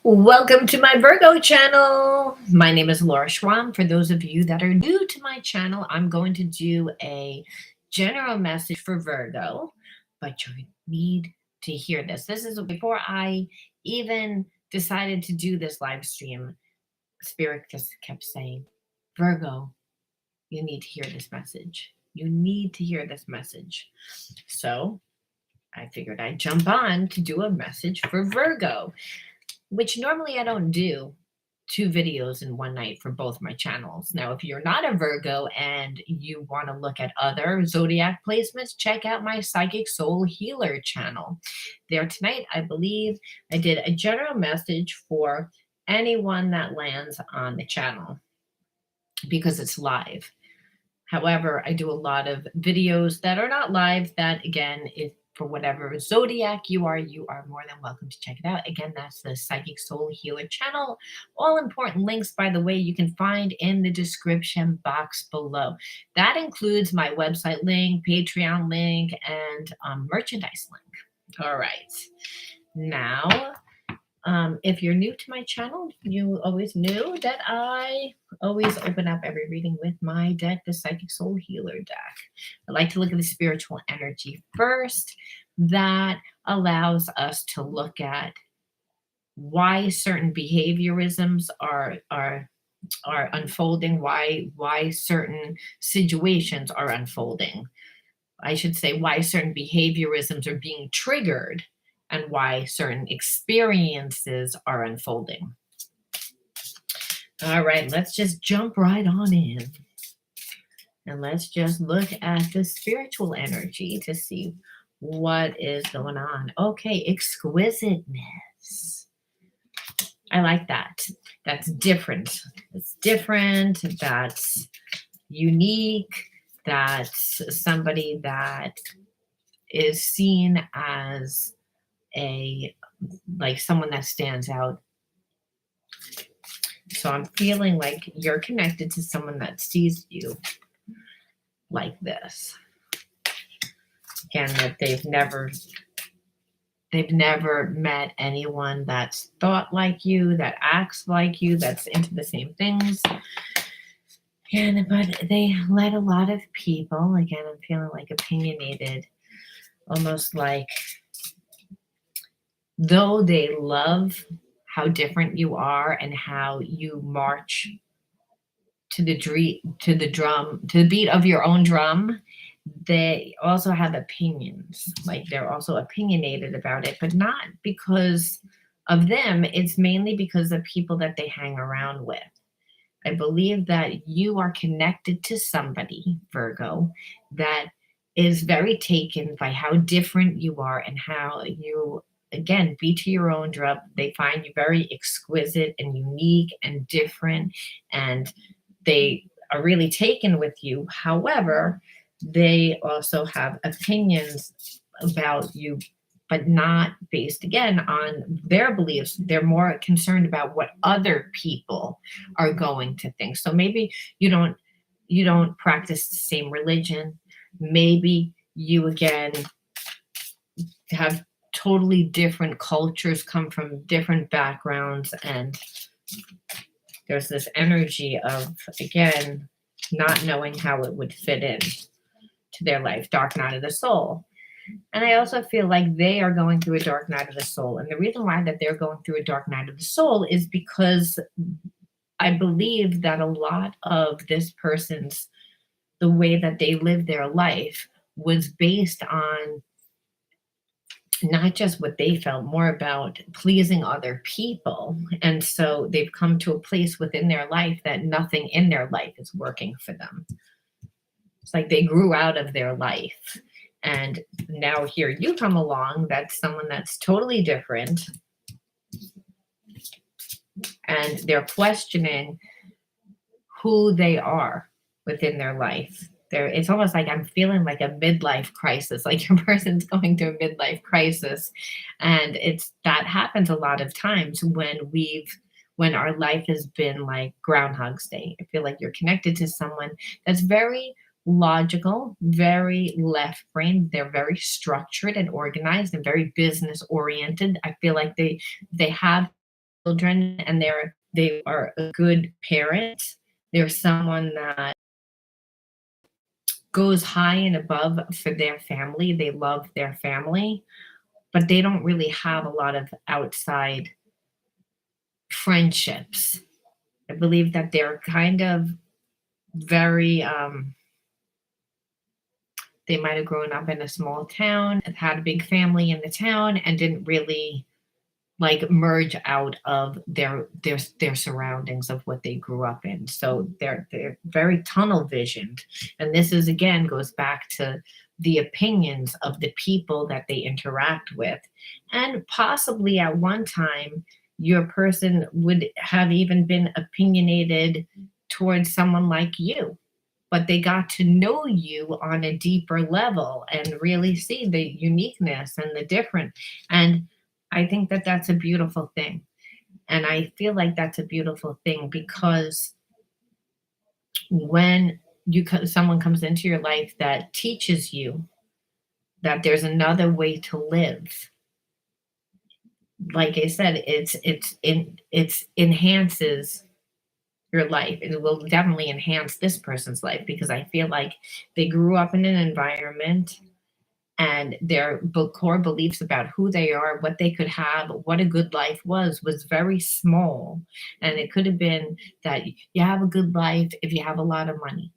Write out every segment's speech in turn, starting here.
Welcome to my Virgo channel. My name is Laura Schwam. For those of you that are new to my channel, I'm going to do a general message for Virgo, but you need to hear this. This is before I even decided to do this live stream. Spirit just kept saying, Virgo, you need to hear this message. You need to hear this message. So I figured I'd jump on to do a message for Virgo, which normally I don't do 2 videos in one night for both my channels. Now, if you're not a Virgo and you want to look at other zodiac placements, check out my Psychic Soul Healer channel. There tonight, I believe I did a general message for anyone that lands on the channel because it's live. However, I do a lot of videos that are not live that, again, if for whatever zodiac you are more than welcome to check it out. Again, that's the Psychic Soul Healer channel. All important links, by the way, you can find in the description box below. That includes my website link, Patreon link, and merchandise link. All right. Now, if you're new to my channel, you always knew that I always open up every reading with my deck, the Psychic Soul Healer deck. I like to look at the spiritual energy first. That allows us to look at why certain behaviorisms are unfolding, why certain situations are unfolding. I should say why certain behaviorisms are being triggered and why certain experiences are unfolding. All right, let's just jump right on in. And let's just look at the spiritual energy to see what is going on. Okay, exquisiteness. I like that. That's different. It's different. That's unique. That's somebody that is seen as like someone that stands out. So I'm feeling like you're connected to someone that sees you like this. Again, that they've never met anyone that's thought like you, that acts like you, that's into the same things. But they let a lot of people, again, I'm feeling like opinionated, almost like though they love how different you are and how you march to the beat of your own drum, they also have opinions. Like they're also opinionated about it, but not because of them. It's mainly because of people that they hang around with. I believe that you are connected to somebody, Virgo, that is very taken by how different you are and how you, again, be to your own drum. They find you very exquisite and unique and different, and they are really taken with you. However, they also have opinions about you, but not based, again, on their beliefs. They're more concerned about what other people are going to think. So maybe you don't practice the same religion. Maybe you, again, have totally different cultures, come from different backgrounds, and there's this energy of, again, not knowing how it would fit in to their life. Dark night of the soul. And I also feel like they are going through a dark night of the soul. And the reason why that they're going through a dark night of the soul is because I believe that a lot of this person's, the way that they live their life was based on not just what they felt, more about pleasing other people. And so they've come to a place within their life that nothing in their life is working for them. It's like they grew out of their life. And now here you come along, that's someone that's totally different. And they're questioning who they are within their life. It's almost like I'm feeling like a midlife crisis, like your person's going through a midlife crisis. And that happens a lot of times when our life has been like Groundhog's Day. I feel like you're connected to someone that's very logical, very left brain. They're very structured and organized and very business oriented. I feel like they have children, and they are a good parent. They're someone that goes high and above for their family. They love their family, but they don't really have a lot of outside friendships. I believe that they're kind of very they might have grown up in a small town and had a big family in the town and didn't really like merge out of their surroundings of what they grew up in. So they're very tunnel visioned. And this is again goes back to the opinions of the people that they interact with. And possibly at one time your person would have even been opinionated towards someone like you, but they got to know you on a deeper level and really see the uniqueness and the different. And I think that that's a beautiful thing. And I feel like that's a beautiful thing because when someone comes into your life that teaches you that there's another way to live, like I said, it's enhances your life. It will definitely enhance this person's life because I feel like they grew up in an environment and their core beliefs about who they are, what they could have, what a good life was very small. And it could have been that you have a good life if you have a lot of money,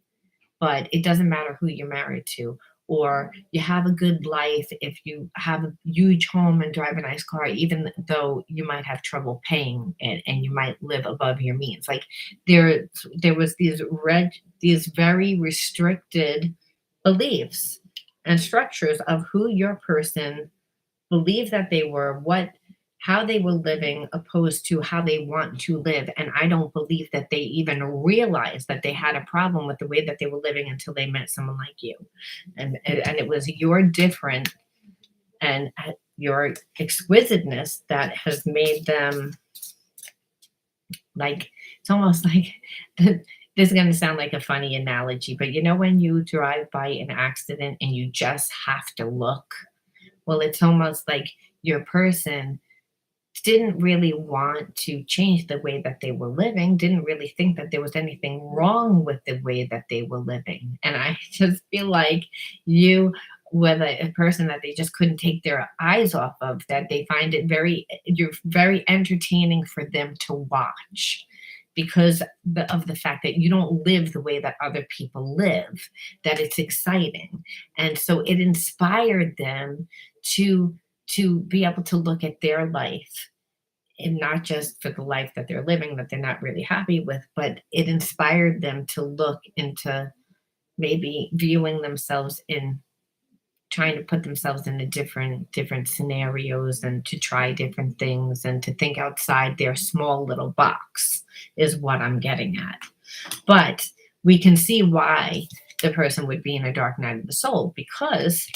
but it doesn't matter who you're married to. Or you have a good life if you have a huge home and drive a nice car, even though you might have trouble paying it and you might live above your means. Like there, there was these very restricted beliefs and structures of who your person believed that they were, how they were living opposed to how they want to live. And I don't believe that they even realized that they had a problem with the way that they were living until they met someone like you. And it was your different and your exquisiteness that has made them like, it's almost like this is going to sound like a funny analogy, but you know, when you drive by an accident and you just have to look, well, it's almost like your person didn't really want to change the way that they were living, didn't really think that there was anything wrong with the way that they were living. And I just feel like you, with a person that they just couldn't take their eyes off of, that they find it you're very entertaining for them to watch because of the fact that you don't live the way that other people live, that it's exciting. And so it inspired them to be able to look at their life and not just for the life that they're living that they're not really happy with, but it inspired them to look into maybe viewing themselves in trying to put themselves in the different scenarios and to try different things and to think outside their small little box is what I'm getting at. But we can see why the person would be in a dark night of the soul because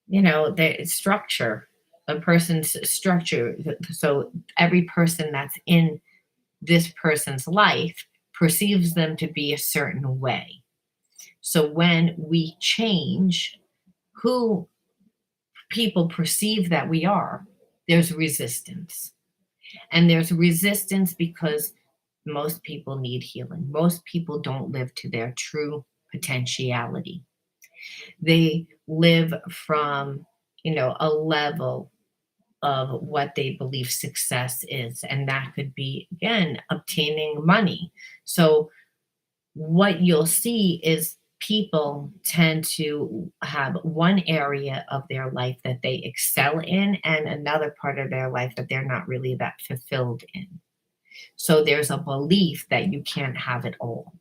the structure, a person's structure. So every person that's in this person's life perceives them to be a certain way. So when we change who people perceive that we are, there's resistance. And there's resistance because most people need healing. Most people don't live to their true potentiality. They live from, a level of what they believe success is. And that could be, again, obtaining money. So, what you'll see is people tend to have one area of their life that they excel in, and another part of their life that they're not really that fulfilled in. So, there's a belief that you can't have it all.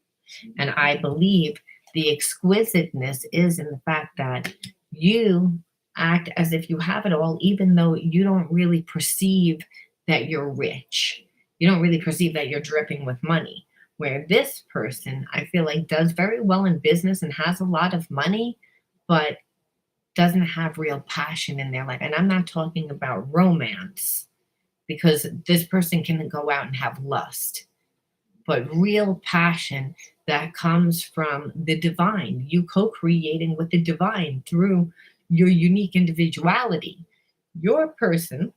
And I believe the exquisiteness is in the fact that you act as if you have it all, even though you don't really perceive that you're rich. You don't really perceive that you're dripping with money. Where this person, I feel like, does very well in business and has a lot of money, but doesn't have real passion in their life. And I'm not talking about romance because this person can go out and have lust, but real passion that comes from the divine, you co creating with the divine through your unique individuality. Your person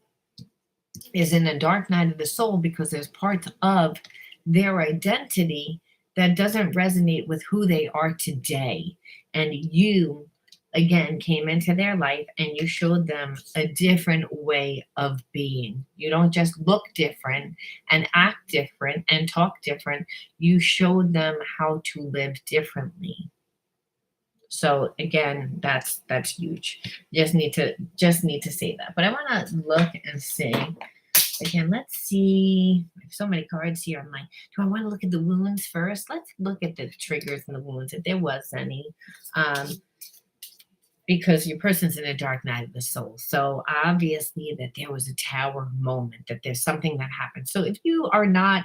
is in a dark night of the soul because there's parts of their identity that doesn't resonate with who they are today. And you, again, came into their life and you showed them a different way of being. You don't just look different and act different and talk different. You showed them how to live differently. So again, that's huge. Just need to say that. But I want to look and see again. Let's see. I have so many cards here. I'm like, do I want to look at the wounds first? Let's look at the triggers and the wounds, if there was any. Um, because your person's in a dark night of the soul. So obviously that there was a tower moment, that there's something that happened. So if you are not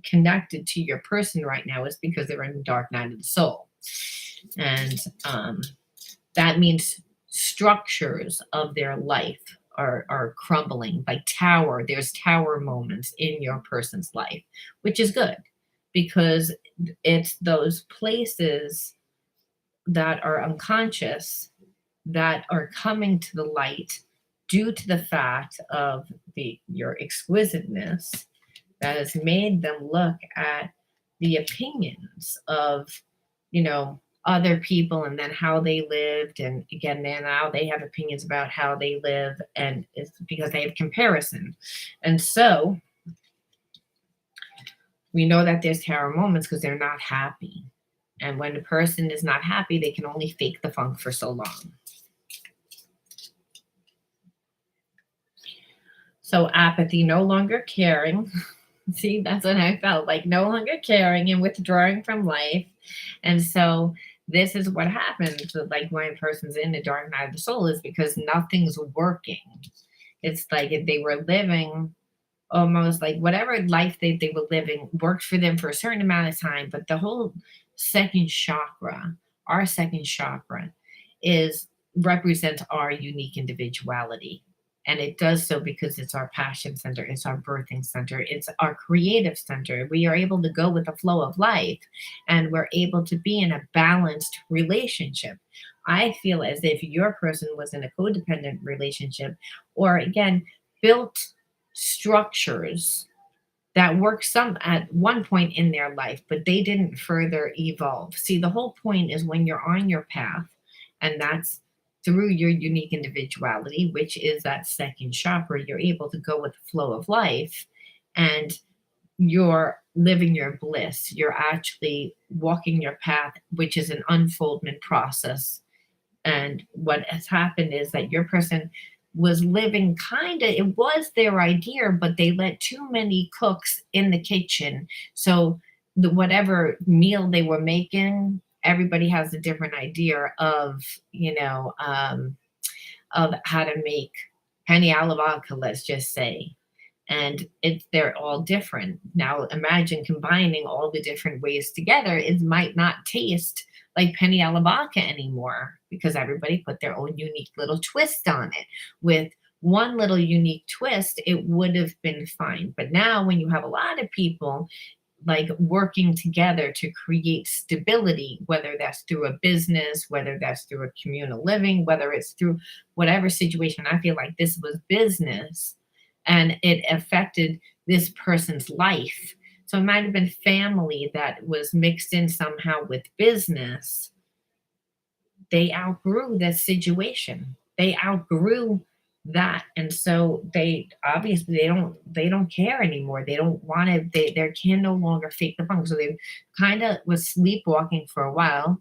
connected to your person right now, it's because they're in the dark night of the soul. And that means structures of their life are crumbling, like tower. There's tower moments in your person's life, which is good because it's those places that are unconscious that are coming to the light due to the fact of your exquisiteness that has made them look at the opinions of, other people and then how they lived. And again, now they have opinions about how they live, and it's because they have comparison. And so we know that there's tower moments because they're not happy. And when a person is not happy, they can only fake the funk for so long. So apathy, no longer caring. See, that's what I felt like, no longer caring and withdrawing from life. And so this is what happens. Like when a person's in the dark night of the soul is because nothing's working. It's like if they were living almost like whatever life they were living worked for them for a certain amount of time. But the whole second chakra, our second chakra, is represents our unique individuality. And it does so because it's our passion center, it's our birthing center, it's our creative center. We are able to go with the flow of life and we're able to be in a balanced relationship. I feel as if your person was in a codependent relationship, or again, built structures that worked some at one point in their life, but they didn't further evolve. See, the whole point is when you're on your path, and that's through your unique individuality, which is that second chakra, you're able to go with the flow of life and you're living your bliss. You're actually walking your path, which is an unfoldment process. And what has happened is that your person was living kind of, it was their idea, but they let too many cooks in the kitchen. So whatever meal they were making, everybody has a different idea of, of how to make penny alla vodka, let's just say. And they're all different. Now imagine combining all the different ways together. It might not taste like penny alla vodka anymore because everybody put their own unique little twist on it. With one little unique twist, it would have been fine. But now when you have a lot of people like working together to create stability, whether that's through a business, whether that's through a communal living, whether it's through whatever situation, I feel like this was business and it affected this person's life. So it might have been family that was mixed in somehow with business. They outgrew this situation. They outgrew that, and so they obviously they don't care anymore. They don't want to. They can no longer fake the funk. So they kind of was sleepwalking for a while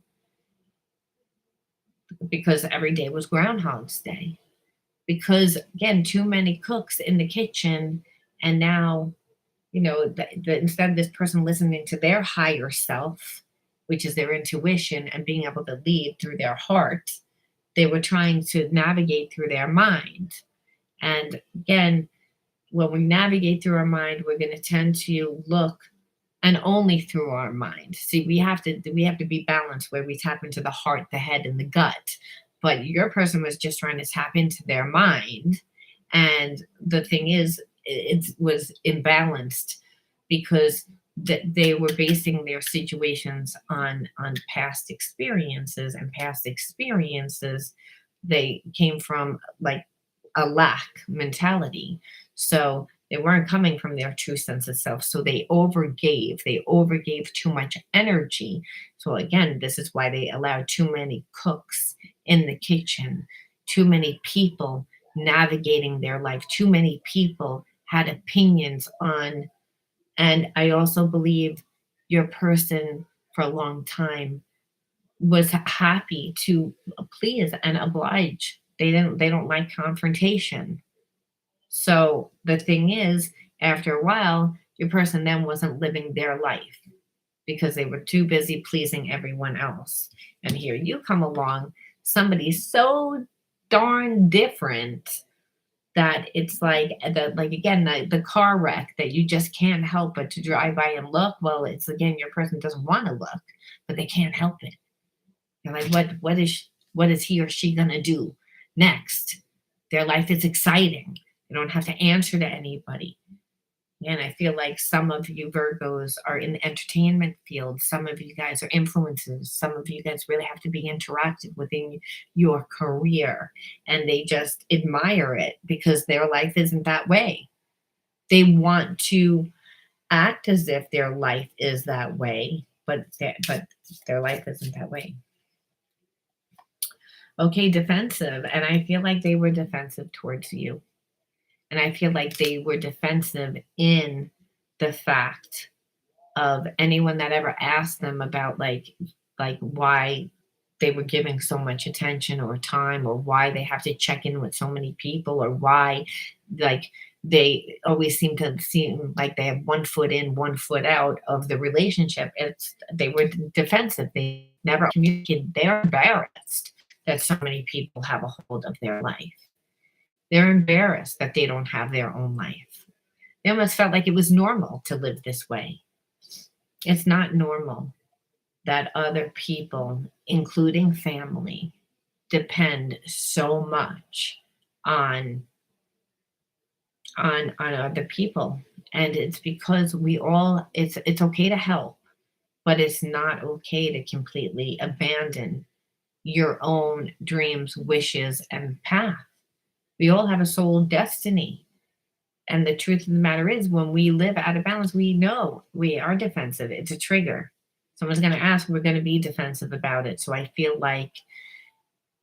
because every day was Groundhog's Day. Because again, too many cooks in the kitchen, and now instead of this person listening to their higher self, which is their intuition and being able to lead through their heart, they were trying to navigate through their mind. And again, when we navigate through our mind, we're going to tend to look and only through our mind. See, we have to be balanced where we tap into the heart, the head, and the gut. But your person was just trying to tap into their mind. And the thing is, it was imbalanced because they were basing their situations on past experiences, and past experiences they came from like a lack mentality. So They weren't coming from their true sense of self. So they overgave. They overgave too much energy. So again, this is why they allowed too many cooks in the kitchen, too many people navigating their life, too many people had opinions on. And I also believe your person for a long time was happy to please and oblige. They don't like confrontation. So the thing is, after a while, your person then wasn't living their life because they were too busy pleasing everyone else. And here you come along, somebody so darn different that it's like again the car wreck that you just can't help but to drive by and look. Well, it's again your person doesn't want to look, but they can't help it. They're like, what is he or she gonna do next? Their life is exciting. They don't have to answer to anybody. And I feel like some of you Virgos are in the entertainment field. Some of you guys are influencers. Some of you guys really have to be interactive within your career. And they just admire it because their life isn't that way. They want to act as if their life is that way, but their life isn't that way. Okay, defensive. And I feel like they were defensive towards you. And I feel like they were defensive in the fact of anyone that ever asked them about like why they were giving so much attention or time, or why they have to check in with so many people, or why like they always seem like they have one foot in, one foot out of the relationship. They were defensive. They never communicated. They're embarrassed that so many people have a hold of their life. They're embarrassed that they don't have their own life. They almost felt like it was normal to live this way. It's not normal that other people, including family, depend so much on other people. And it's because it's okay to help, but it's not okay to completely abandon your own dreams, wishes, and path. We all have a soul destiny. And the truth of the matter is, when we live out of balance, we know we are defensive. It's a trigger. Someone's going to ask, we're going to be defensive about it. So I feel like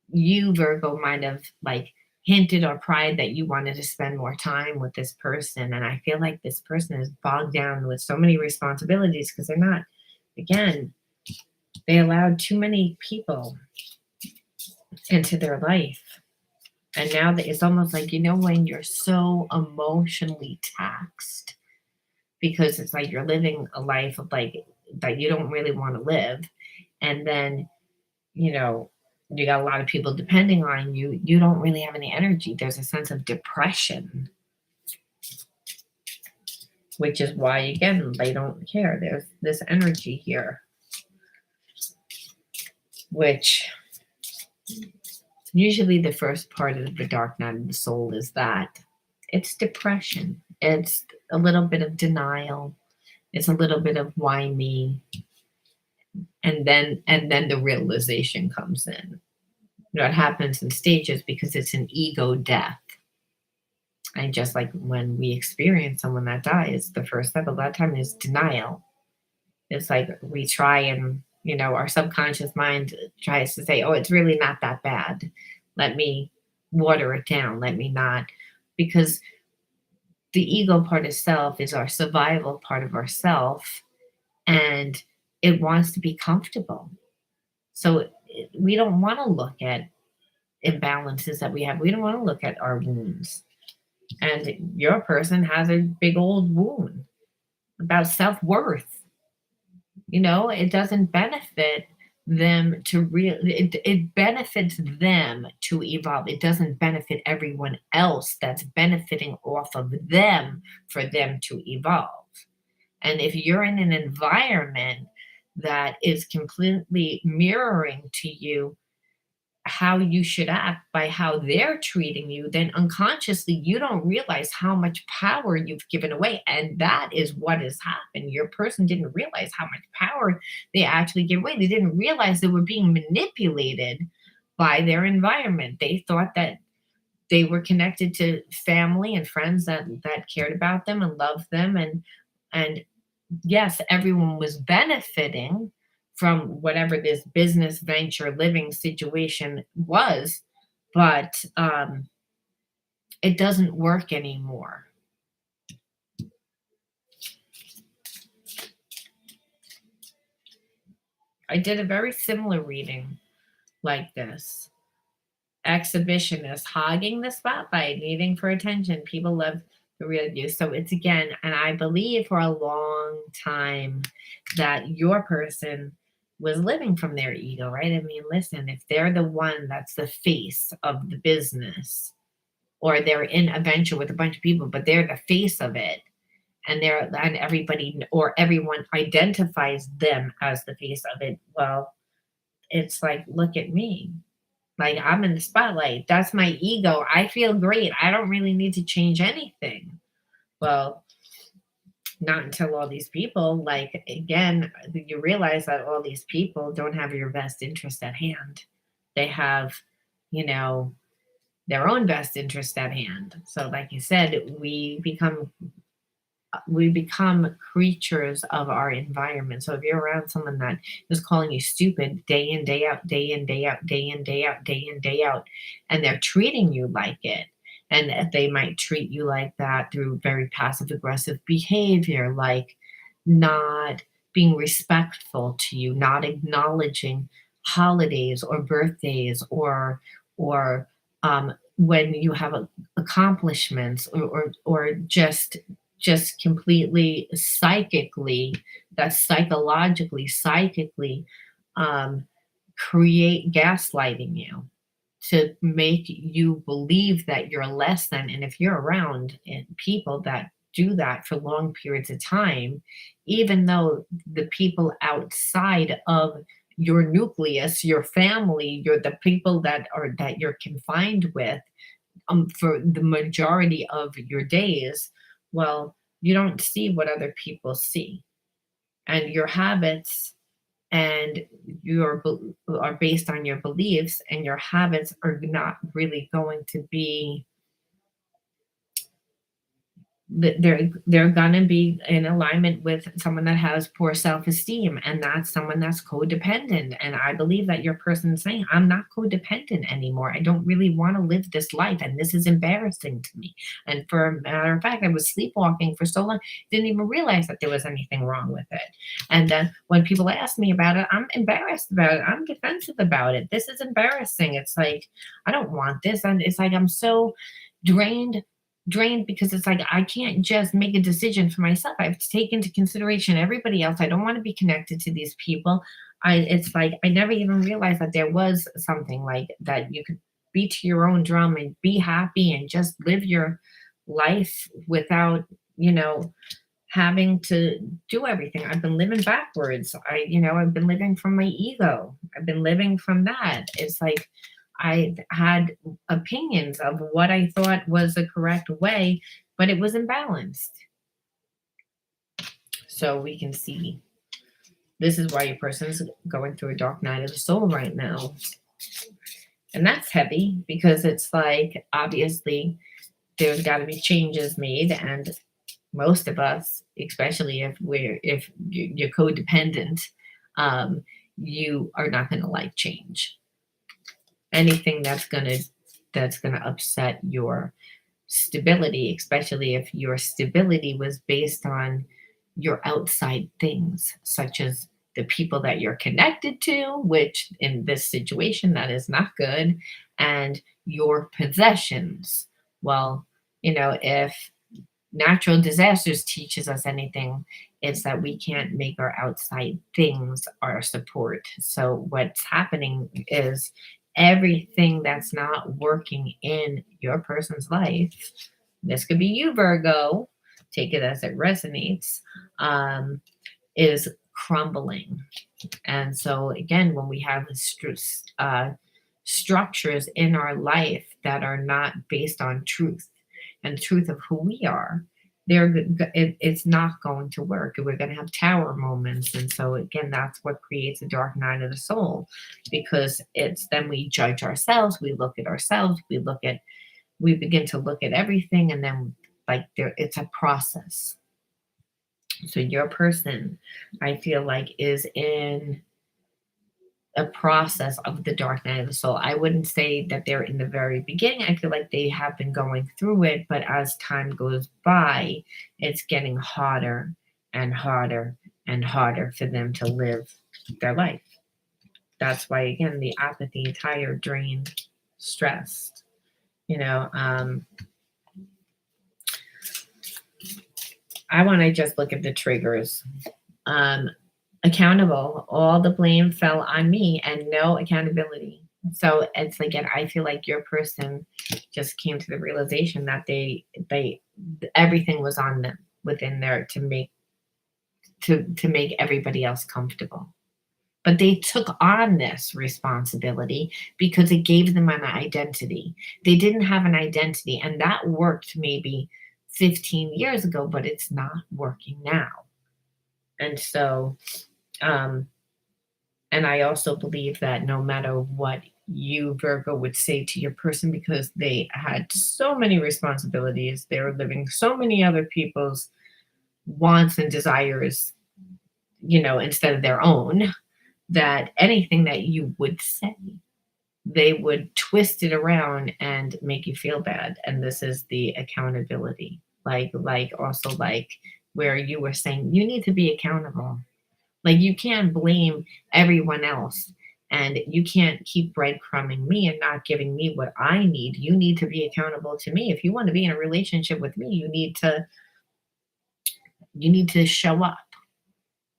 you, Virgo, might have like hinted or pried that you wanted to spend more time with this person. And I feel like this person is bogged down with so many responsibilities because they're not, again, they allowed too many people into their life. And now that it's almost like, when you're so emotionally taxed because it's like you're living a life of like that you don't really want to live. And then, you got a lot of people depending on you. You don't really have any energy. There's a sense of depression, which is why, again, they don't care. There's this energy here, which usually the first part of the dark night of the soul is that it's depression. It's a little bit of denial. It's a little bit of why me. And then the realization comes in. It happens in stages because it's an ego death. And just like when we experience someone that dies, the first step of that time is denial. It's like we try and, our subconscious mind tries to say, oh, it's really not that bad. Let me water it down. Let me not. Because the ego part of self is our survival part of ourself, and it wants to be comfortable. So we don't want to look at imbalances that we have. We don't want to look at our wounds. And your person has a big old wound about self-worth. It doesn't benefit them it benefits them to evolve. It doesn't benefit everyone else that's benefiting off of them for them to evolve. And if you're in an environment that is completely mirroring to you how you should act by how they're treating you, then unconsciously you don't realize how much power you've given away. And that is what has happened. Your person didn't realize how much power they actually give away. They didn't realize they were being manipulated by their environment. They thought that they were connected to family and friends that cared about them and loved them, and yes, everyone was benefiting from whatever this business venture living situation was, but it doesn't work anymore. I did a very similar reading like this. Exhibitionist, hogging the spotlight, needing for attention. People love the real you. So it's again, and I believe for a long time that your person was living from their ego, right? I mean, listen, if they're the one that's the face of the business, or they're in a venture with a bunch of people, but they're the face of it, and everybody or everyone identifies them as the face of it. Well, it's like, look at me. Like, I'm in the spotlight. That's my ego. I feel great. I don't really need to change anything. Well, not until all these people, like, again, you realize that all these people don't have your best interest at hand. They have, you know, their own best interest at hand. So, like you said, we become creatures of our environment. So if you're around someone that is calling you stupid day in, day out, day in, day out, day in, day out, day in, day out, and they're treating you like it, and they might treat you like that through very passive aggressive behavior, like not being respectful to you, not acknowledging holidays or birthdays, or when you have accomplishments, or just completely psychically, that's psychologically, um, create gaslighting you to make you believe that you're less than. And if you're around people that do that for long periods of time, even though the people outside of your nucleus, your family, you're the people that you're confined with, for the majority of your days, well, you don't see what other people see. And your habits and are based on your beliefs, and your habits are not really going to be, they're gonna be in alignment with someone that has poor self-esteem, and that's someone that's codependent. And I believe that your person's saying, I'm not codependent anymore. I don't really want to live this life, and this is embarrassing to me. And for a matter of fact, I was sleepwalking for so long, didn't even realize that there was anything wrong with it. And then when people ask me about it, I'm embarrassed about it. I'm defensive about it. This is embarrassing. It's like, I don't want this. And it's like, I'm so drained because it's like I can't just make a decision for myself. I have to take into consideration everybody else. I don't want to be connected to these people. It's like I never even realized that there was something like that you could beat to your own drum and be happy and just live your life without, you know, having to do everything. I've been living backwards. I've been living from my ego. I've been living from that. It's like I had opinions of what I thought was the correct way, but it was imbalanced. So we can see this is why your person's going through a dark night of the soul right now. And that's heavy because it's like, obviously, there's got to be changes made. And most of us, especially if you're codependent, you are not going to like change. Anything that's gonna upset your stability, especially if your stability was based on your outside things, such as the people that you're connected to, which in this situation that is not good, and your possessions. Well, if natural disasters teaches us anything, it's that we can't make our outside things our support. So what's happening is everything that's not working in your person's life, this could be you, Virgo, take it as it resonates, um, is crumbling. And so again, when we have structures in our life that are not based on truth and the truth of who we are, it's not going to work. We're going to have tower moments. And so again, that's what creates a dark night of the soul, because it's then we judge ourselves, we look at we begin to look at everything, and then like there it's a process. So your person, I feel like, is in a process of the dark night of the soul. I wouldn't say that they're in the very beginning. I feel like they have been going through it, but as time goes by, it's getting harder and harder and harder for them to live their life. That's why, again, the apathy, tired, drained, stressed. You know, I want to just look at the triggers. Um, Accountable. All the blame fell on me and no accountability. So it's again, I feel like your person just came to the realization that they everything was on them within there to make everybody else comfortable. But they took on this responsibility because it gave them an identity. They didn't have an identity, and that worked maybe 15 years ago, but it's not working now. And so um, and I also believe that no matter what you, Virgo, would say to your person, because they had so many responsibilities, they were living so many other people's wants and desires, instead of their own, that anything that you would say, they would twist it around and make you feel bad. And this is the accountability. Like also like where you were saying you need to be accountable. Like you can't blame everyone else and you can't keep breadcrumbing me and not giving me what I need. You need to be accountable to me. If you want to be in a relationship with me, you need to show up.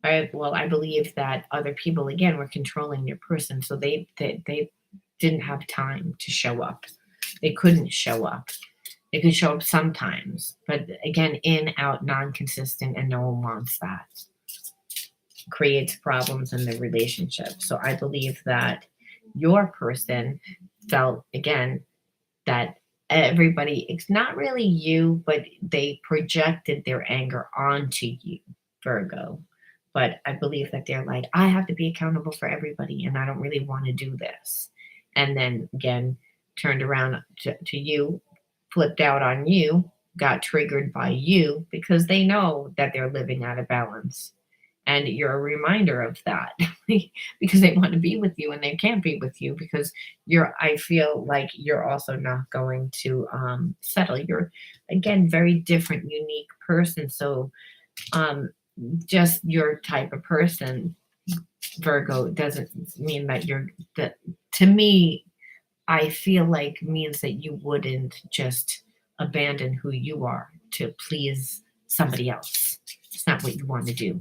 Right? Well, I believe that other people again were controlling your person, so they didn't have time to show up. They couldn't show up. They could show up sometimes, but again, in, out, non consistent, and no one wants that. Creates problems in the relationship. So I believe that your person felt again that everybody, it's not really you, but they projected their anger onto you, Virgo. But I believe that they're like, I have to be accountable for everybody and I don't really want to do this. And then again, turned around to you, flipped out on you, got triggered by you because they know that they're living out of balance. And you're a reminder of that because they want to be with you and they can't be with you because I feel like you're also not going to settle. You're again very different, unique person. So um, just your type of person, Virgo, doesn't mean that you're that. To me, I feel like means that you wouldn't just abandon who you are to please somebody else. It's not what you want to do.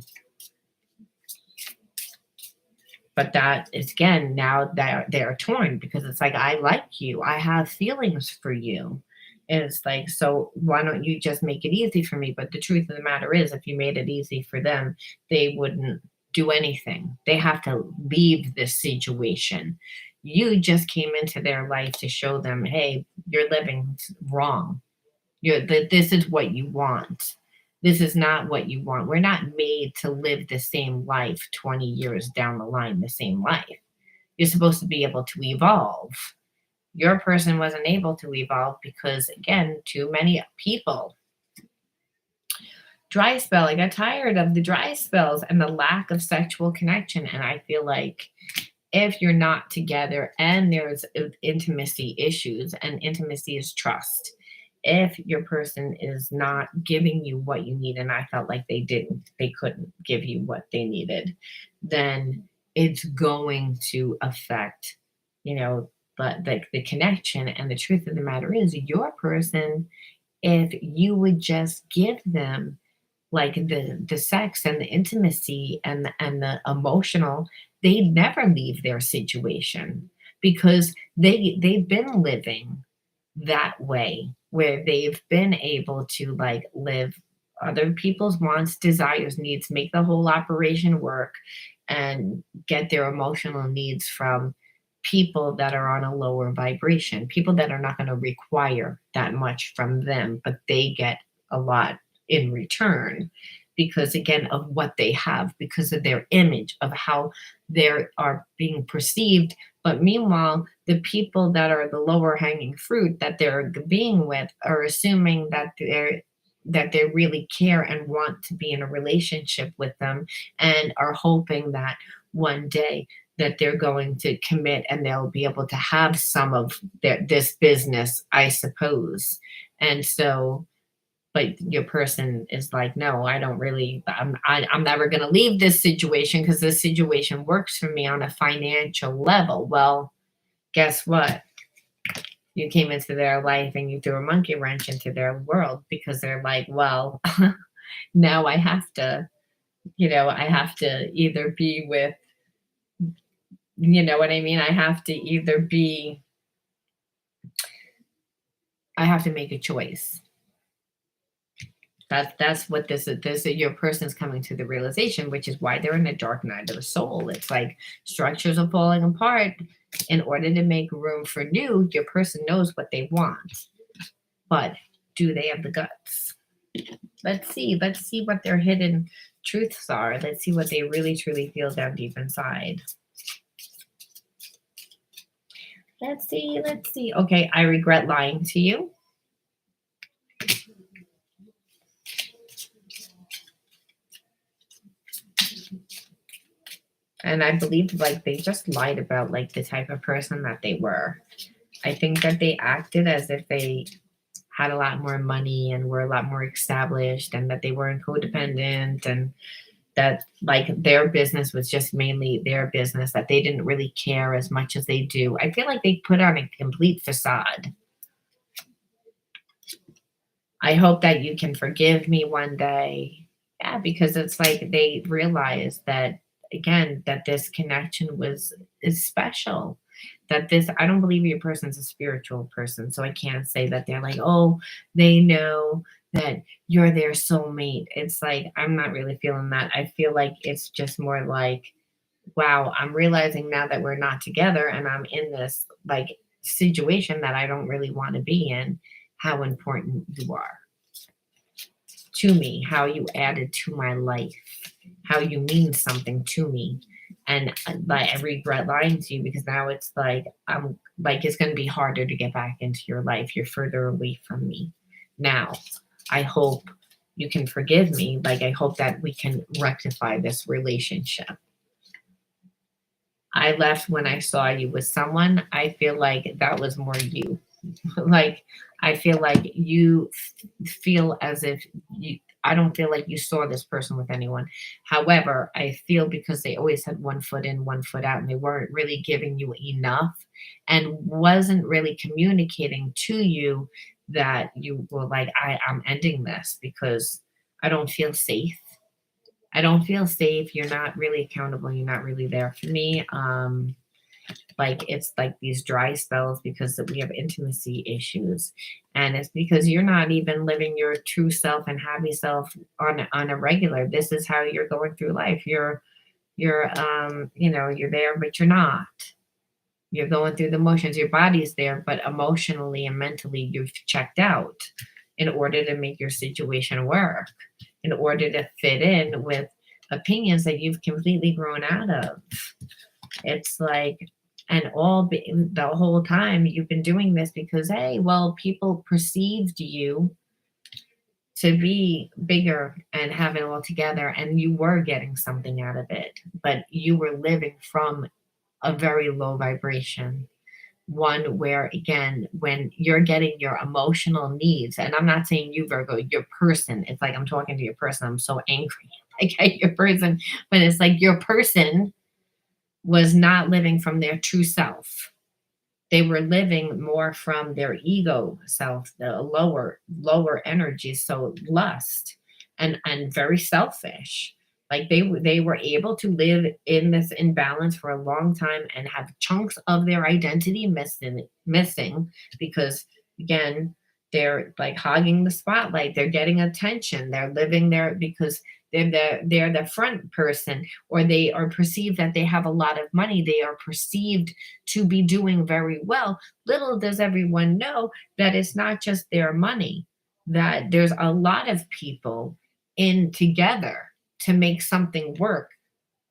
But that is again now they're torn because it's like I like you, I have feelings for you. And it's like, so why don't you just make it easy for me? But the truth of the matter is, if you made it easy for them, they wouldn't do anything. They have to leave this situation. You just came into their life to show them, hey, you're living wrong. This is what you want. This is not what you want. We're not made to live the same life 20 years down the line, the same life. You're supposed to be able to evolve. Your person wasn't able to evolve because, again, too many people. Dry spell. I got tired of the dry spells and the lack of sexual connection. And I feel like if you're not together and there's intimacy issues, and intimacy is trust, if your person is not giving you what you need, and I felt like they couldn't give you what they needed, then it's going to affect, but like the connection. And the truth of the matter is, your person, if you would just give them like the sex and the intimacy and the emotional, they never leave their situation because they've been living that way where they've been able to like live other people's wants, desires, needs, make the whole operation work and get their emotional needs from people that are on a lower vibration, people that are not going to require that much from them, but they get a lot in return. because again of what they have, because of their image of how they are being perceived. But meanwhile, the people that are the lower hanging fruit that they're being with are assuming that they really care and want to be in a relationship with them, and are hoping that one day that they're going to commit and they'll be able to have some of this business, I suppose. And so, but your person is like, no, I don't really, I'm never going to leave this situation because this situation works for me on a financial level. Well, guess what? You came into their life and you threw a monkey wrench into their world because they're like, well, now I have to, I have to either be with, you know what I mean? I have to make a choice. That's what this is. Your person's coming to the realization, which is why they're in the dark night of the soul. It's like structures are falling apart. In order to make room for new, your person knows what they want, but do they have the guts? Let's see. Let's see what their hidden truths are. Let's see what they really truly feel down deep inside. Let's see. Let's see. Okay, I regret lying to you. And I believe like they just lied about like the type of person that they were. I think that they acted as if they had a lot more money and were a lot more established, and that they weren't codependent, and that like their business was just mainly their business, that they didn't really care as much as they do. I feel like they put on a complete facade. I hope that you can forgive me one day. Yeah, because it's like they realize that again that this connection is special. That this I don't believe your person's a spiritual person, so I can't say that they're like, oh, they know that you're their soulmate. It's like I'm not really feeling that. I feel like it's just more like, wow, I'm realizing now that we're not together and I'm in this like situation that I don't really want to be in, how important you are to me, how you added to my life, how you mean something to me. And like I regret lying to you because now it's like I'm like it's going to be harder to get back into your life. You're further away from me now. I hope you can forgive me. Like I hope that we can rectify this relationship. I left when I saw you with someone. I feel like that was more you. Like I feel like you feel as if I don't feel like you saw this person with anyone. However, I feel because they always had one foot in, one foot out, and they weren't really giving you enough and wasn't really communicating to you that you were like, I'm ending this because I don't feel safe. I don't feel safe. You're not really accountable. You're not really there for me. Like it's like these dry spells because we have intimacy issues, and it's because you're not even living your true self and happy self on a regular. This is how you're going through life. You're there but you're not. You're going through the motions. Your body's there, but emotionally and mentally you've checked out in order to make your situation work, in order to fit in with opinions that you've completely grown out of. It's like, and the whole time you've been doing this because, hey, well, people perceived you to be bigger and have it all together, and you were getting something out of it, but you were living from a very low vibration. One where, again, when you're getting your emotional needs, and I'm not saying you, Virgo, your person, it's like I'm talking to your person, I'm so angry, like at your person, but it's like your person was not living from their true self. They were living more from their ego self, the lower energies, so lust and very selfish. Like they were able to live in this imbalance for a long time and have chunks of their identity missing because again, they're like hogging the spotlight. They're getting attention. They're living there because they're the front person, or they are perceived that they have a lot of money. They are perceived to be doing very well. Little does everyone know that it's not just their money, that there's a lot of people in together to make something work.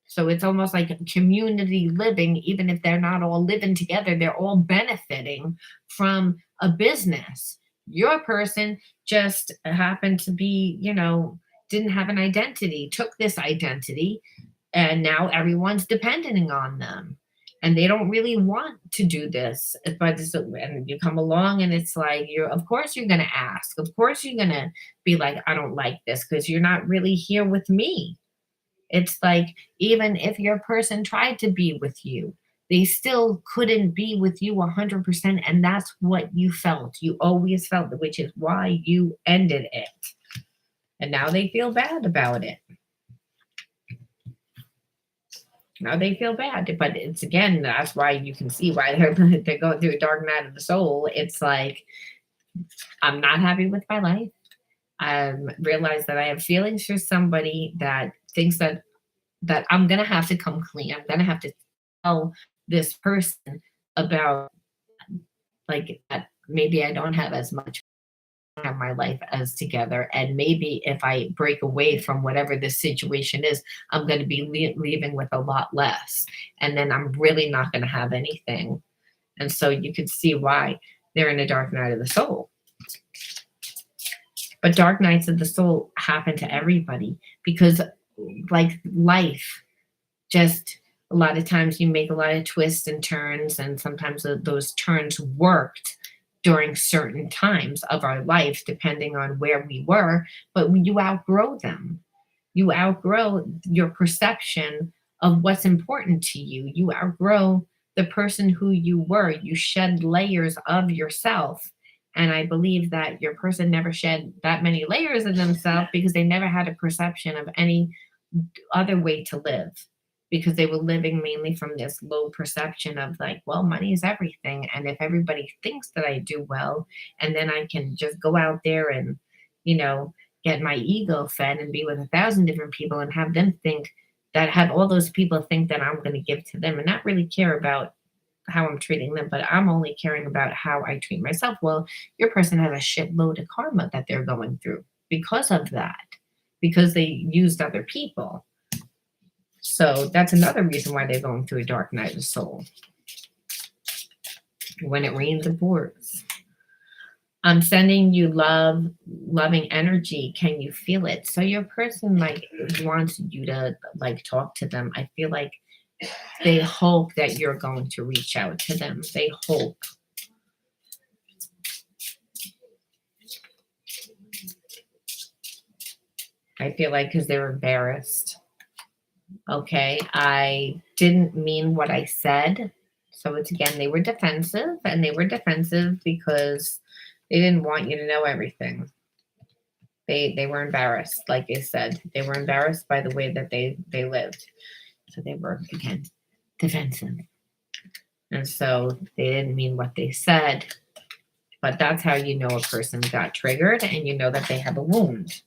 So it's almost like a community living, even if they're not all living together, they're all benefiting from a business. Your person just happened to be, didn't have an identity, took this identity, and now everyone's depending on them. And they don't really want to do this, but and you come along and it's like of course you're gonna ask, of course you're gonna be like, I don't like this because you're not really here with me. It's like, even if your person tried to be with you, they still couldn't be with you 100%. And that's what you felt. You always felt, which is why you ended it. And now they feel bad about it. Now they feel bad. But it's again, that's why you can see why they're going through a dark night of the soul. It's like, I'm not happy with my life. I realize that I have feelings for somebody that thinks that I'm gonna have to come clean. I'm gonna have to tell this person about, like, that maybe I don't have as much of my life as together, and maybe if I break away from whatever this situation is, I'm going to be leaving with a lot less, and then I'm really not going to have anything. And so you can see why they're in a dark night of the soul. But dark nights of the soul happen to everybody because, like life, just a lot of times you make a lot of twists and turns, and sometimes those turns worked during certain times of our life, depending on where we were, but you outgrow them. You outgrow your perception of what's important to you. You outgrow the person who you were. You shed layers of yourself. And I believe that your person never shed that many layers of themselves because they never had a perception of any other way to live, because they were living mainly from this low perception of like, well, money is everything. And if everybody thinks that I do well, and then I can just go out there and, get my ego fed and be with 1,000 different people and have them think that, have all those people think that I'm going to give to them and not really care about how I'm treating them, but I'm only caring about how I treat myself. Well, your person has a shitload of karma that they're going through because of that, because they used other people. So that's another reason why they're going through a dark night of the soul. When it rains, it pours. I'm sending you loving energy. Can you feel it? So your person wants you to talk to them. I feel like they hope that you're going to reach out to them. They hope. I feel like because they're embarrassed. Okay, I didn't mean what I said. So it's again, they were defensive, and they were defensive because they didn't want you to know everything. They were embarrassed, like I said. They were embarrassed by the way that they lived. So they were, again, defensive. And so they didn't mean what they said. But that's how you know a person got triggered, and you know that they have a wound.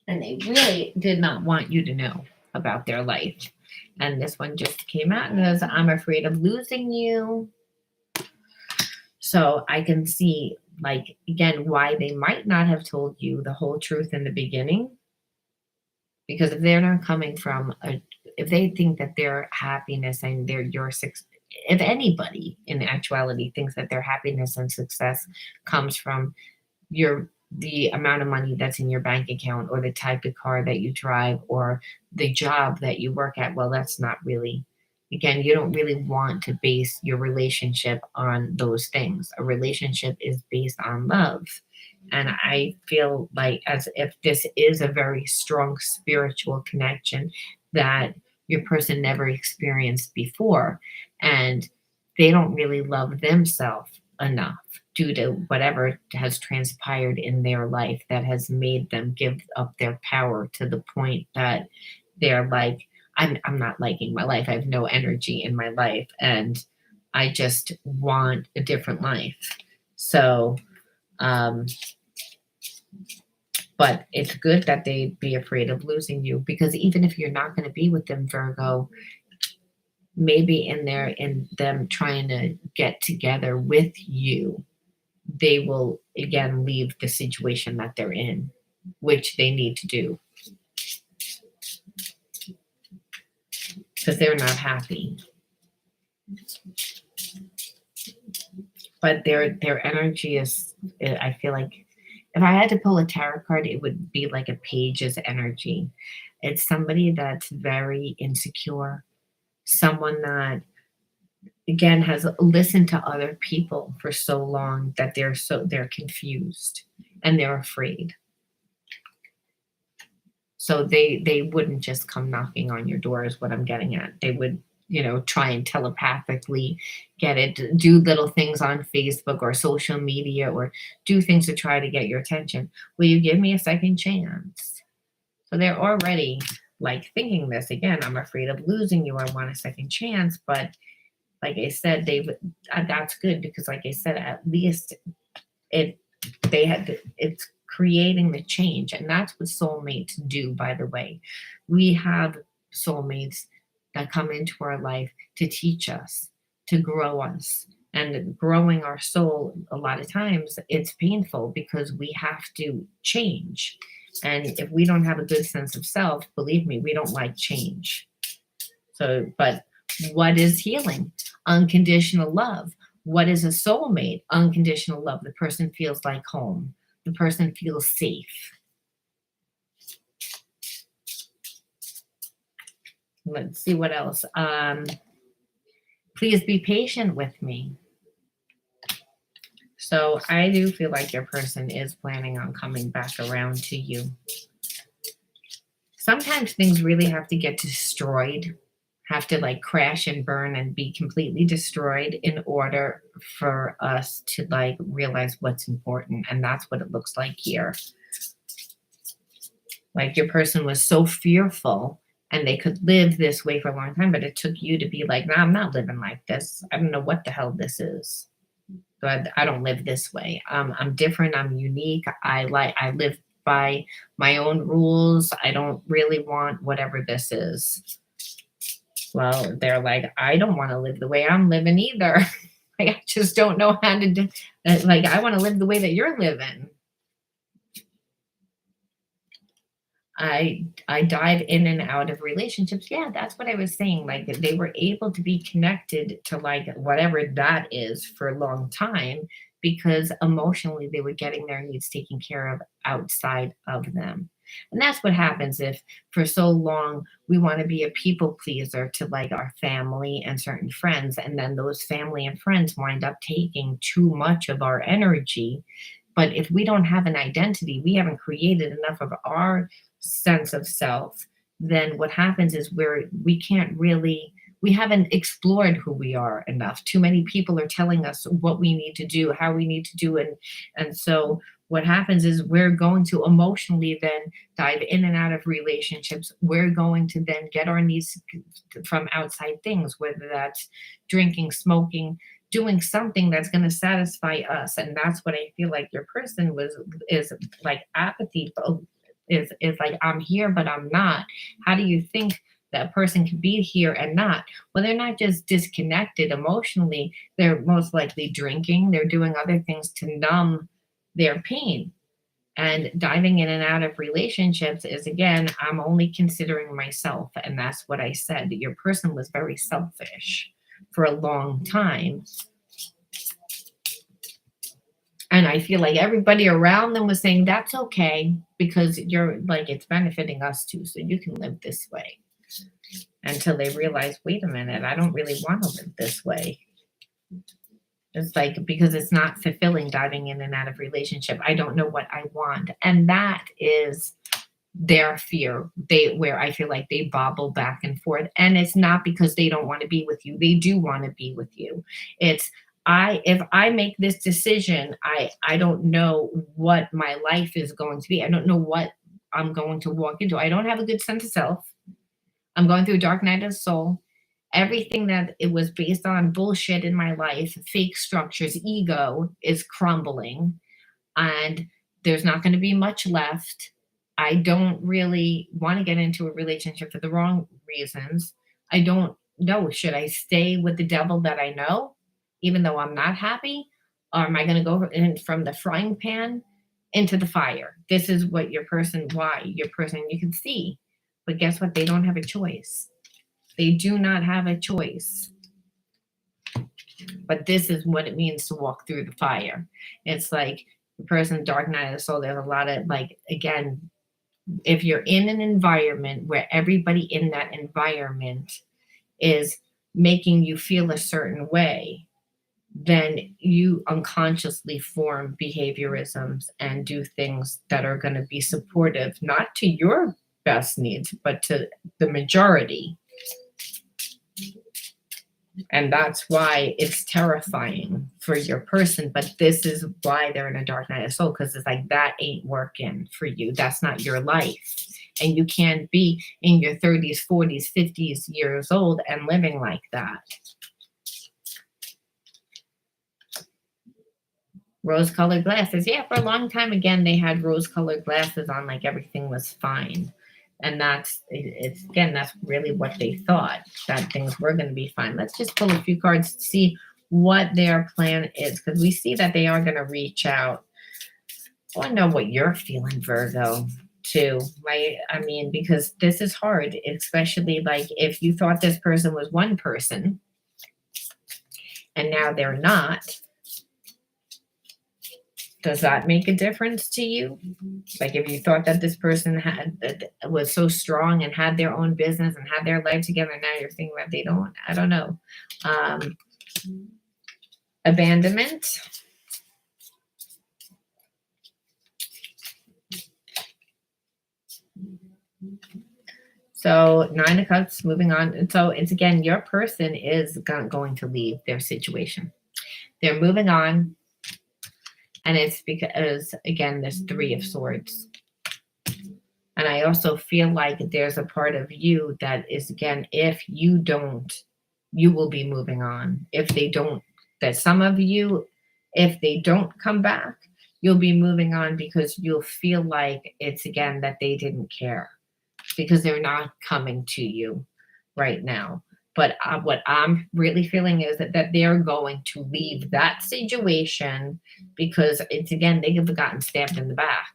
And they really did not want you to know about their life. And this one just came out and says, I'm afraid of losing you. So I can see, again, why they might not have told you the whole truth in the beginning. Because if they're not coming from, if they think that their happiness and if anybody in actuality thinks that their happiness and success comes from the amount of money that's in your bank account, or the type of car that you drive, or the job that you work at, well, that's not really, again, you don't really want to base your relationship on those things. A relationship is based on love. And I feel like as if this is a very strong spiritual connection that your person never experienced before. And they don't really love themselves enough due to whatever has transpired in their life that has made them give up their power to the point that they're like, I'm not liking my life. I have no energy in my life, and I just want a different life. So, but it's good that they'd be afraid of losing you, because even if you're not going to be with them, Virgo, maybe in them trying to get together with you, they will again leave the situation that they're in. which they need to do because they're not happy. But their energy is, I feel like if I had to pull a tarot card, it would be like a page's energy. It's somebody that's very insecure, someone that again has listened to other people for so long that they're confused and they're afraid. So they wouldn't just come knocking on your door is what I'm getting at. They would, try and telepathically get it, do little things on Facebook or social media or do things to try to get your attention. Will you give me a second chance? So they're already like thinking this again. I'm afraid of losing you. I want a second chance. But like I said, that's good because like I said, at least it it's creating the change, and that's what soulmates do, by the way. We have soulmates that come into our life to teach us, to grow us, and growing our soul, a lot of times it's painful because we have to change, and if we don't have a good sense of self, believe me, we don't like change. So but what is healing? Unconditional love. What is a soulmate? Unconditional love. The person feels like home. The person feels safe. Let's see what else. Please be patient with me. So I do feel like your person is planning on coming back around to you. Sometimes things really have to get destroyed, have to like crash and burn and be completely destroyed in order for us to like realize what's important. And that's what it looks like here. Like your person was so fearful and they could live this way for a long time, but it took you to be like, nah, I'm not living like this. I don't know what the hell this is. So I don't live this way. I'm different. I'm unique. I live by my own rules. I don't really want whatever this is. Well, they're like, I don't want to live the way I'm living either. I just don't know how to do. Like, I want to live the way that you're living. I dive in and out of relationships. Yeah, that's what I was saying. Like they were able to be connected to like whatever that is for a long time because emotionally they were getting their needs taken care of outside of them. And that's what happens if for so long we want to be a people pleaser to like our family and certain friends. And then those family and friends wind up taking too much of our energy. But if we don't have an identity, we haven't created enough of our sense of self, then what happens is we haven't explored who we are enough. Too many people are telling us what we need to do, how we need to do it. And so what happens is we're going to emotionally then dive in and out of relationships. We're going to then get our needs from outside things, whether that's drinking, smoking, doing something that's going to satisfy us. And that's what I feel like your person is like apathy is like, I'm here, but I'm not. How do you think that person can be here and not? Well, they're not just disconnected emotionally. They're most likely drinking. They're doing other things to numb their pain. And diving in and out of relationships is, again, I'm only considering myself. And that's what I said. Your person was very selfish for a long time. And I feel like everybody around them was saying, that's okay, because you're like, it's benefiting us too. So you can live this way. Until they realize, wait a minute, I don't really want to live this way. It's like, because it's not fulfilling diving in and out of relationship. I don't know what I want. And that is their fear. Where I feel like they bobble back and forth. And it's not because they don't want to be with you. They do want to be with you. It's, if I make this decision, I don't know what my life is going to be. I don't know what I'm going to walk into. I don't have a good sense of self. I'm going through a dark night of the soul. Everything that it was based on bullshit in my life, fake structures, ego is crumbling, and there's not going to be much left. I don't really want to get into a relationship for the wrong reasons. I don't know. Should I stay with the devil that I know, even though I'm not happy? Or am I going to go in from the frying pan into the fire. This is what your person, why your person, you can see. But guess what? They don't have a choice. They do not have a choice. But this is what it means to walk through the fire. It's like the person, dark night of the soul, there's a lot of, like, again, if you're in an environment where everybody in that environment is making you feel a certain way, then you unconsciously form behaviorisms and do things that are going to be supportive, not to your best needs, but to the majority. And that's why it's terrifying for your person. But this is why they're in a dark night of soul, because it's like, that ain't working for you. That's not your life. And you can't be in your 30s, 40s, 50s years old and living like that. Rose-colored glasses. Yeah, for a long time, again, they had rose-colored glasses on, like everything was fine. And it's again, that's really what they thought, that things were going to be fine. Let's just pull a few cards to see what their plan is, because we see that they are going to reach out. I want to know what you're feeling, Virgo, too. Right? I mean, because this is hard, especially like if you thought this person was one person and now they're not. Does that make a difference to you? Like if you thought that this person was so strong and had their own business and had their life together, now you're thinking that they don't. I don't know. Abandonment. So 9 of Cups, moving on. And so it's, again, your person is going to leave their situation. They're moving on. And it's because, again, there's 3 of Swords. And I also feel like there's a part of you that is, again, if you don't, you will be moving on. If they don't, that some of you, if they don't come back, you'll be moving on because you'll feel like it's, again, that they didn't care because they're not coming to you right now. But what I'm really feeling is that they're going to leave that situation because it's, again, they have gotten stabbed in the back.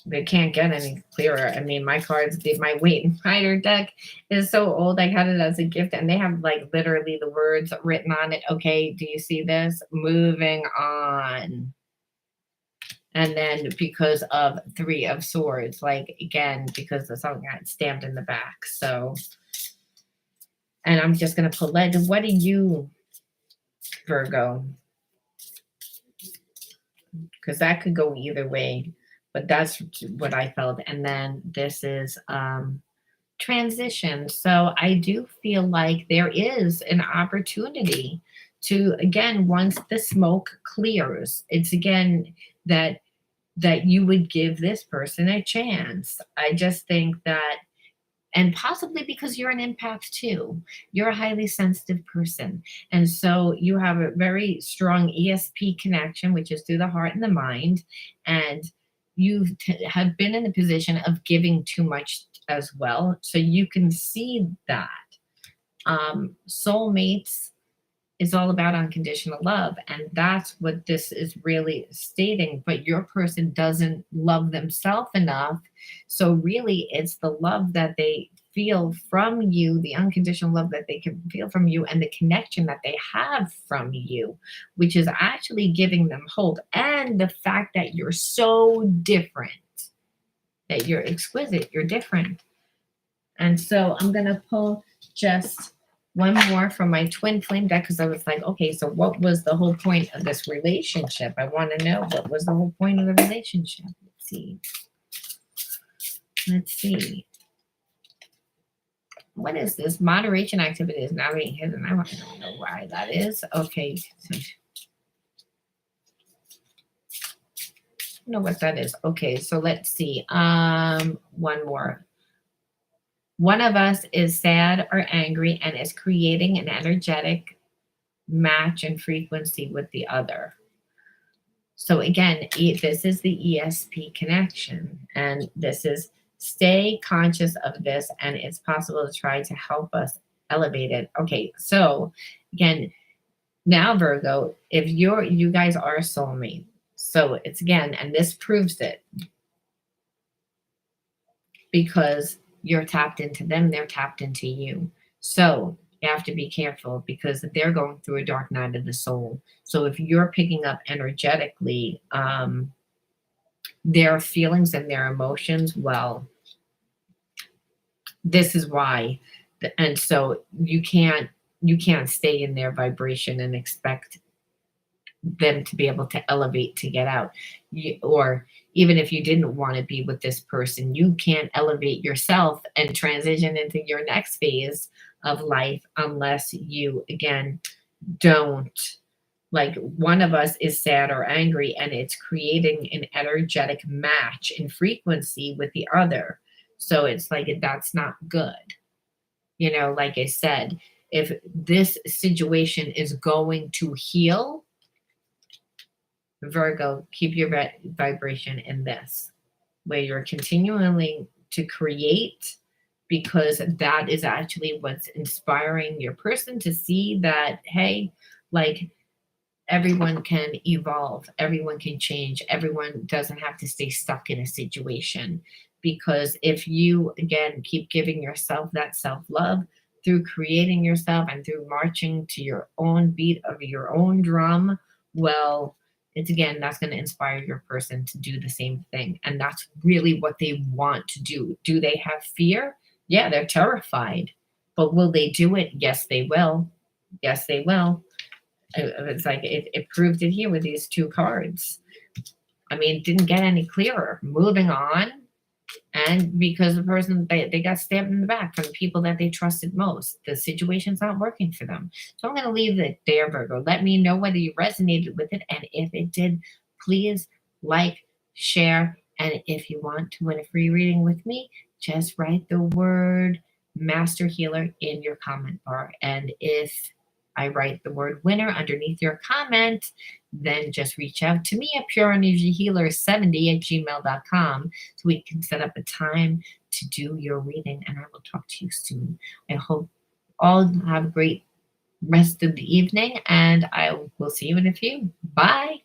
They can't get any clearer. I mean, my cards, my Wait and Rider deck is so old. I had it as a gift, and they have like literally the words written on it. Okay, do you see this? Moving on. And then because of 3 of Swords, like, again, because the song got stabbed in the back. So... And I'm just going to pull it. What do you, Virgo? Because that could go either way. But that's what I felt. And then this is transition. So I do feel like there is an opportunity to, again, once the smoke clears, it's, again, that you would give this person a chance. I just think that, and possibly because you're an empath too. You're a highly sensitive person. And so you have a very strong ESP connection, which is through the heart and the mind. And you have been in a position of giving too much as well. So you can see that. Soulmates is all about unconditional love. And that's what this is really stating. But your person doesn't love themselves enough. So really, it's the love that they feel from you, the unconditional love that they can feel from you, and the connection that they have from you, which is actually giving them hope. And the fact that you're so different, that you're exquisite, you're different. And so I'm going to pull just one more from my twin flame deck because I was like, okay, so what was the whole point of this relationship? I want to know what was the whole point of the relationship. Let's see. What is this? Moderation activity is now being hidden. I want to know why that is. Okay. I don't know what that is. Okay, so let's see. One more. One of us is sad or angry and is creating an energetic match and frequency with the other. So again, this is the ESP connection, and this is stay conscious of this, and it's possible to try to help us elevate it. Okay, so again, now Virgo, if you guys are soulmates, So it's again, and this proves it because you're tapped into them, they're tapped into you. So you have to be careful because they're going through a dark night of the soul. So if you're picking up energetically their feelings and their emotions, well, this is why. And so you can't stay in their vibration and expect them to be able to elevate to get out. Or even if you didn't want to be with this person, you can't elevate yourself and transition into your next phase of life unless you, again, don't. Like one of us is sad or angry, and it's creating an energetic match in frequency with the other. So it's like that's not good. Like I said, if this situation is going to heal, Virgo, keep your vibration in this, where you're continually to create, because that is actually what's inspiring your person to see that, hey, like everyone can evolve, everyone can change, everyone doesn't have to stay stuck in a situation. Because if you, again, keep giving yourself that self love through creating yourself and through marching to your own beat of your own drum, well, it's again, that's going to inspire your person to do the same thing. And that's really what they want to do. Do they have fear? Yeah, they're terrified. But will they do it? Yes, they will. Yes, they will. It's like it proved it here with these two cards. I mean, it didn't get any clearer. Moving on, and because the person they got stabbed in the back from the people that they trusted most, the situation's not working for them. So I'm going to leave it there, Virgo. Let me know whether you resonated with it, and if it did, please like, share, and if you want to win a free reading with me, just write the word Master Healer in your comment bar. And if I write the word winner underneath your comment, then just reach out to me at pureenergyhealer70@gmail.com so we can set up a time to do your reading, and I will talk to you soon. I hope all have a great rest of the evening, and I will see you in a few. Bye.